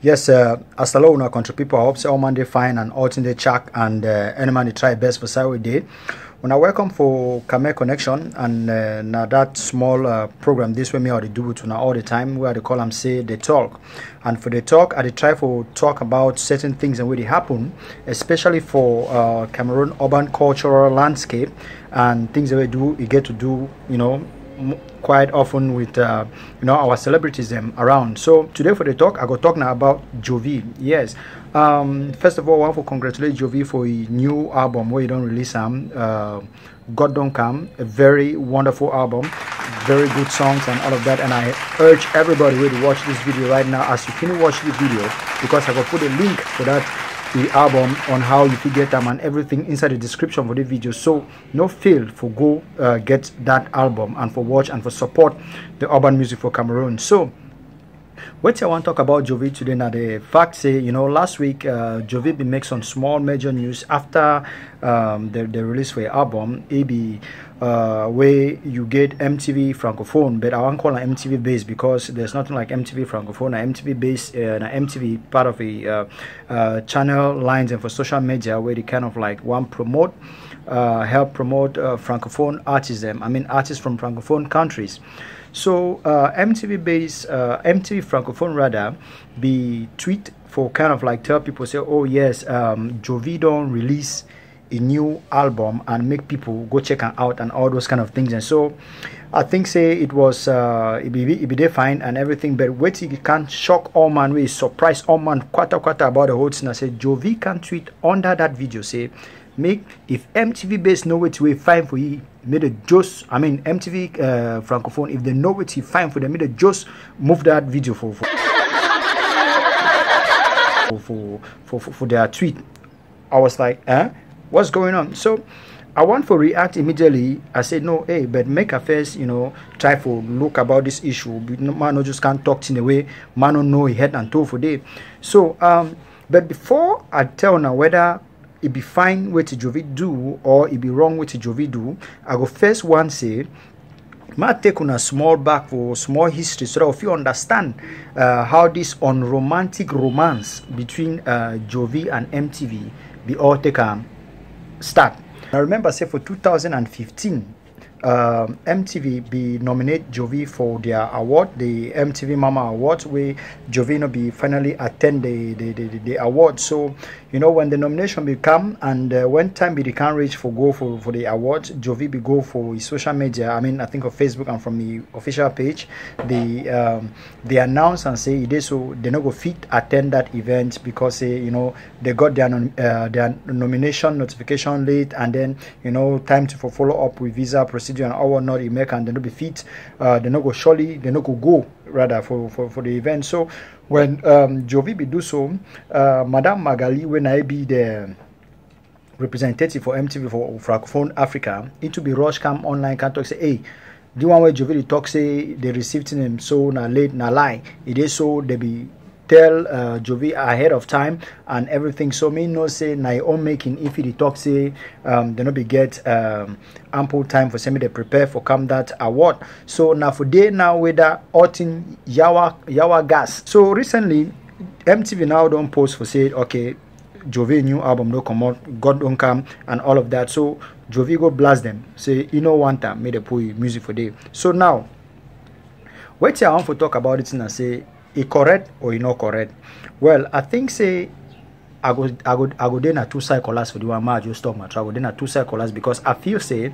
Yes, as hello, now country people. I hope so all man they fine and all in the check and any man they try best for Saturday day. When I welcome for Kamer Connection and now that small program this way me how they do it now all the time where they call them say they talk, and for the talk I they try for talk about certain things and where they happen, especially for Cameroon urban cultural landscape and things that we do. You get to do quite often with our celebrities around. So today for the talk I go talk now about Jovi. Yes, first of all I want to congratulate Jovi for a new album where you don't release God Don't Come, a very wonderful album, very good songs and all of that, and I urge everybody to watch this video right now as you can watch the video, because I will put a link for that the album on how you can get them and everything inside the description for the video. So no fail for go get that album and for watch and for support the urban music for Cameroon. So what I want to talk about Jovi today now, the fact say last week Jovi be make some small major news after the release for the album AB where you get MTV Francophone, but I won't call it MTV base because there's nothing like MTV Francophone. MTV base MTV part of a channel lines and for social media where they kind of like one promote help promote Francophone artists, artists from Francophone countries. So MTV Francophone rather be tweet for kind of like tell people say, oh yes, Jovi don't release a new album and make people go check it out and all those kind of things. And so I think say it was it be fine and everything, but wait till it can't shock all man, we surprise all man quarter about the whole thing. I said Jovi can tweet under that video say make if MTV base know what we find for you made a just MTV Francophone if they know what you find for them made a just move that video for their tweet. I was like what's going on? So I want to react immediately. I said no, hey, but make a first try for look about this issue. Man no just can't talk in a way man don't know he head and toe for day. So but before I tell now whether it be fine what Jovi do or it be wrong what Jovi do, I go first one say might take on a small back for small history so that if you understand how this unromantic romance between Jovi and MTV be all take start. I remember say for 2015 MTV be nominate Jovi for their award, the MTV Mama Awards, where Jovi no be finally attend the award. So when the nomination be come and when time be they can't reach for go for the awards, Jovi be go for his social media. I think of Facebook and from the official page, they announce and say it is so they no go fit attend that event because they got their nomination notification late, and then time to follow up with visa procedure and all not in make, and they no be fit. They no go surely they no go rather for the event. So when Jovi be do so, Madame Magali when I be the representative for MTV for Francophone Africa, it to be rush come online can talk say, hey, the one where Jovi talk say they received him so na late na lie. It is so they be tell Jovi ahead of time and everything. So me no say na own making if he talk say they no be get ample time for semi they prepare for come that award. So now for day now whether outing yawa gas. So recently MTV now don't post for say okay Jovi new album don't come out, God Don't Come and all of that. So Jovi go blast them say one time made a put music for day. So now wait till I want to talk about it and say it correct or not correct. Well, I think say I go then a two cycles for the one I just stop my travel then a two cycles because I feel say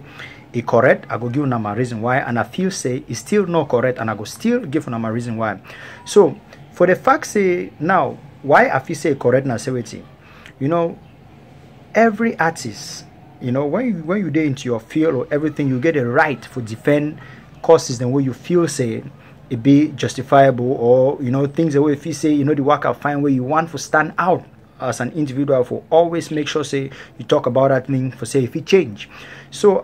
it correct. I go give them a reason why, and I feel say it's still not correct, and I go still give them a reason why. So for the fact say now why I feel say correct now say wait, every artist when you get into your field or everything you get a right for defend causes the way you feel say it be justifiable, or things the way if you say the work out fine where you want to stand out as an individual for always make sure say you talk about that thing for say if it change. So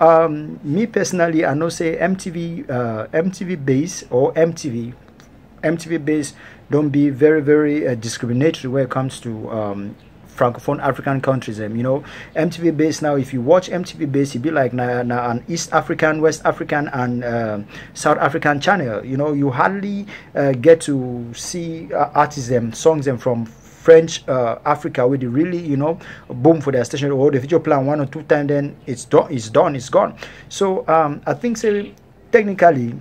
me personally I know say MTV base or MTV base don't be very discriminatory when it comes to Francophone African countries. You know, MTV base now, if you watch MTV base, it be like an East African, West African, and South African channel. You know, you hardly get to see artists songs from French Africa, where they really, you know, boom for their station, or the video plan 1 or 2 times, then it's done, it's gone. So I think technically,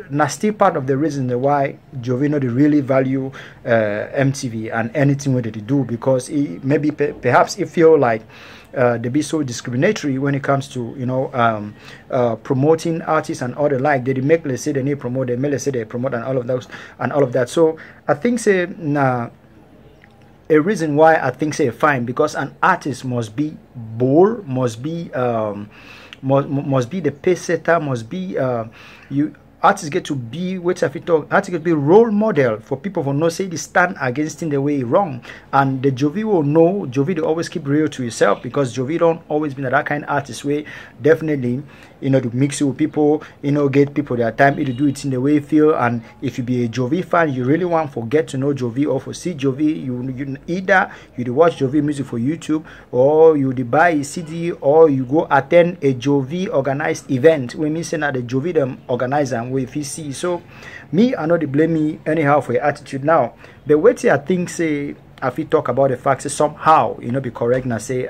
that's still part of the reason why Jovi they really value MTV and anything what they do, because maybe perhaps it feel like they be so discriminatory when it comes to, you know, promoting artists and all the like. They make, let's say they need promote, they may, let's say they promote and all of those and all of that. So I think a reason why I think fine, because an artist must be bold, must be the pace setter, must be artists get to be artists get to be role model for people who know say they stand against in the way wrong. And the Jovi will know, Jovi they always keep real to yourself, because Jovi don't always be that kind of artist way. Definitely, you know, to mix it with people, you know, get people their time to do it in the way you feel. And if you be a Jovi fan, you really want to get to know Jovi or for see Jovi, you either you watch Jovi music for YouTube, or you buy a CD, or you go attend a Jovi organized event. We mean say that the Jovi them organize them with see. So me, I know they blame me anyhow for your attitude now. But wait, I think if we talk about the facts, somehow, you know, be correct and say,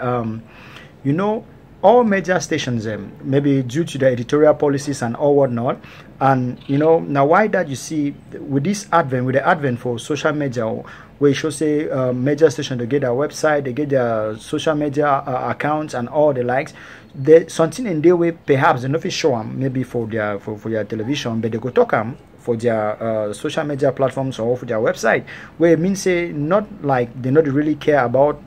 you know, all major stations, maybe due to the editorial policies and all whatnot, and you know, now why that you see with the advent for social media, where you should say major station, they get their website, they get their social media accounts and all the likes. Something in their way, perhaps they not show them maybe for their television, but they go talk them for their social media platforms or for their website, where it means say not like they not really care about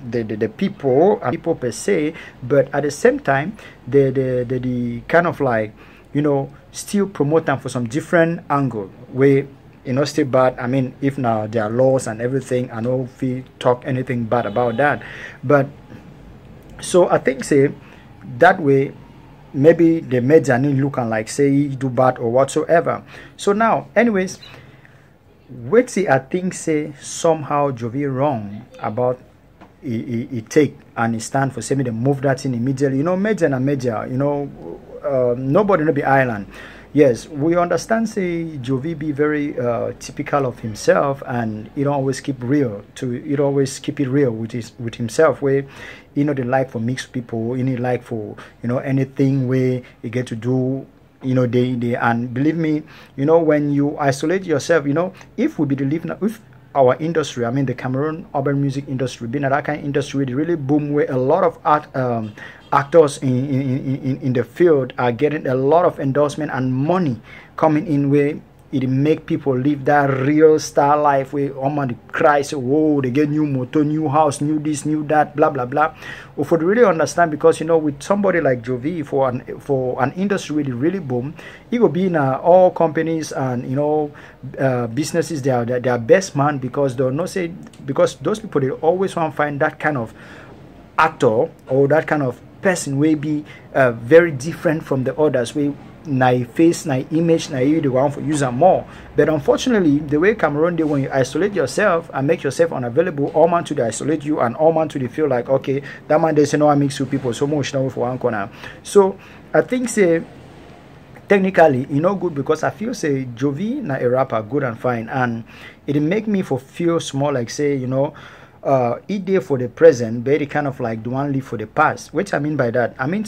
the people per se, but at the same time the kind of like, you know, still promote them for some different angle where, you know, still bad. I mean, if now there are laws and everything, I know if we talk anything bad about that, but so I think that way maybe the media need looking like say do bad or whatsoever. So now anyways, wait, I think somehow Jovi wrong about he take and he stand for saying they move that in immediately. You know, major, you know, nobody no be island. Yes, we understand Jovi be very typical of himself, and he don't always keep real it real with himself, where you know they like for mixed people, you need like for, you know, anything where you get to do, you know, they and believe me, you know, when you isolate yourself, you know, if we be the live now, if our industry, I mean the Cameroon urban music industry, being that kind of industry, they really boom, where a lot of actors in the field are getting a lot of endorsement and money coming in, where it make people live that real star life where the cry say, whoa, they get new motor, new house, new this, new that, blah blah blah. Or for to really understand, because you know, with somebody like Jovi, for an industry really boom, it will be in all companies and, you know, businesses, they are best man, because they'll not say, because those people, they always want to find that kind of actor or that kind of person will be very different from the others, where na face, na image, na you the one for user more. But unfortunately, the way Cameroon did, when you isolate yourself and make yourself unavailable, all man to isolate you, and all man to feel like, okay, that man they say no, I mix with people so much now for one corner. So I think technically, you know, good, because I feel Jovi na a rapper good and fine, and it make me for feel small like you know, it there for the present, very kind of like the one live for the past. Which I mean by that, I mean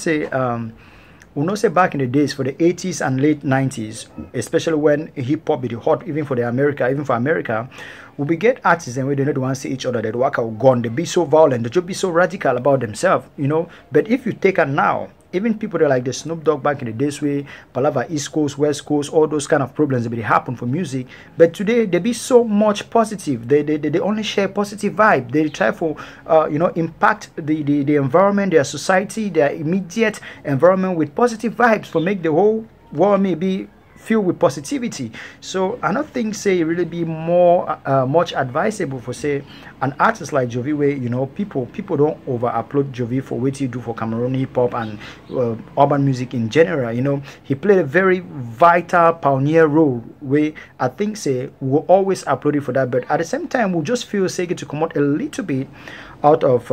we know back in the days for the 80s and late 90s, especially when hip hop be hot, even for America, we get artists and we don't want to see each other, they walk out gun, they be so violent, they just be so radical about themselves, you know. But if you take it now, even people that like the Snoop Dogg back in the days, where Palava East Coast, West Coast, all those kind of problems that happen for music. But today they be so much positive. They only share positive vibe. They try for you know, impact the environment, their society, their immediate environment with positive vibes, for make the whole world maybe filled with positivity. So I don't think say it really be more much advisable for say an artist like Jovi, where you know people don't over upload Jovi for what he do for Cameroon hip hop and urban music in general. You know, he played a very vital pioneer role where I think say we'll always upload it for that, but at the same time we'll just feel say to come out a little bit out of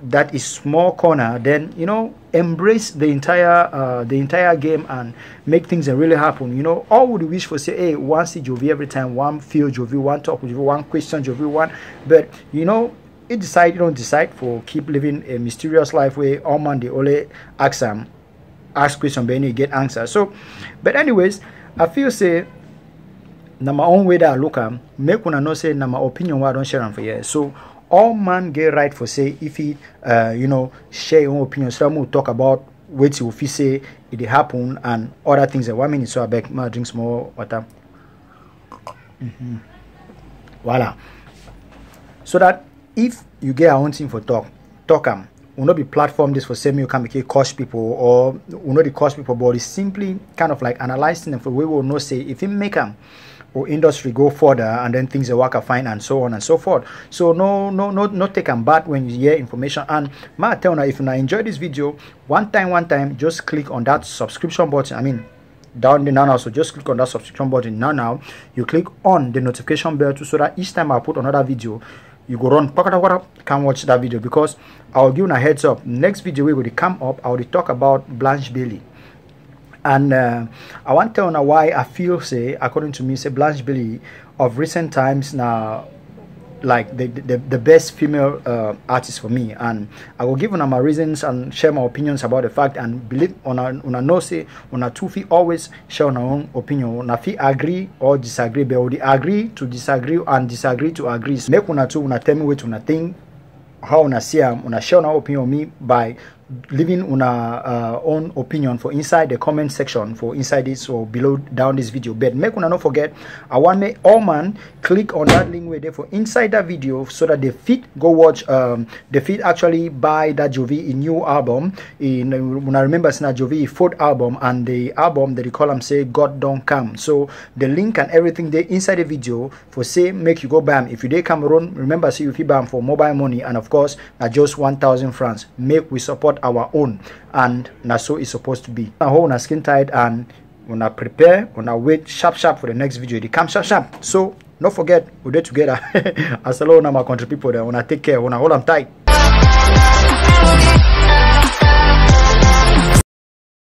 that is small corner, then you know embrace the entire game and make things really happen. You know, all would wish for say, hey, one see Jovi every time, one feel Jovi, one talk with Jovi, one question Jovi, one, but you know it decide you don't decide for keep living a mysterious life where all man they only ask question but you get answer. So but anyways, I feel say na my own way that I look at make una know say na my opinion why I don't share them for you. So all man get right for say if he you know share your own opinion, so we'll talk about what you feel say it happen and other things. 1 minute so I beg my drink some more water. Voila. So that if you get a own thing for talk will not be platform this for same you can make it cost people or will not the cost people, but it's simply kind of like analyzing them for we will know say if you make them or industry go further and then things are work fine and so on and so forth. So no take them bad when you hear information. And my tell now if you enjoy this video, one time just click on that subscription button. I mean down the now, so just click on that subscription button now. You click on the notification bell too, so that each time I put another video you go run can watch that video, because I'll give you a heads up. Next video we will come up, I will talk about Blanche Bailey. And I want to tell you why I feel say according to me say Blanche Bailey of recent times now like the best female artist for me, and I will give you my reasons and share my opinions about the fact, and believe on a no say on a two feet always share our own opinion. On a fee agree or disagree, but we agree to disagree and disagree to agree. Make una two una tell me what una think, how una see una share our opinion on me by leaving una own opinion for inside the comment section for inside this or below down this video. But make una not forget, I want me all man click on that link where there for inside that video so that the fit go watch the fit actually buy that Jovi in new album in when I remember it's not Jovi fourth album, and the album that they call them say God Don't Come. So the link and everything there inside the video for say make you go bam. If you dey Cameroon, remember say if you bam for mobile money, and of course not just 1,000 francs. Make we support our own, and na so it's supposed to be. I hold on skin tight and when I prepare, when I wait sharp for the next video, they come sharp. So don't forget we're there together. As alone my country people there, when I take care, when I hold them tight.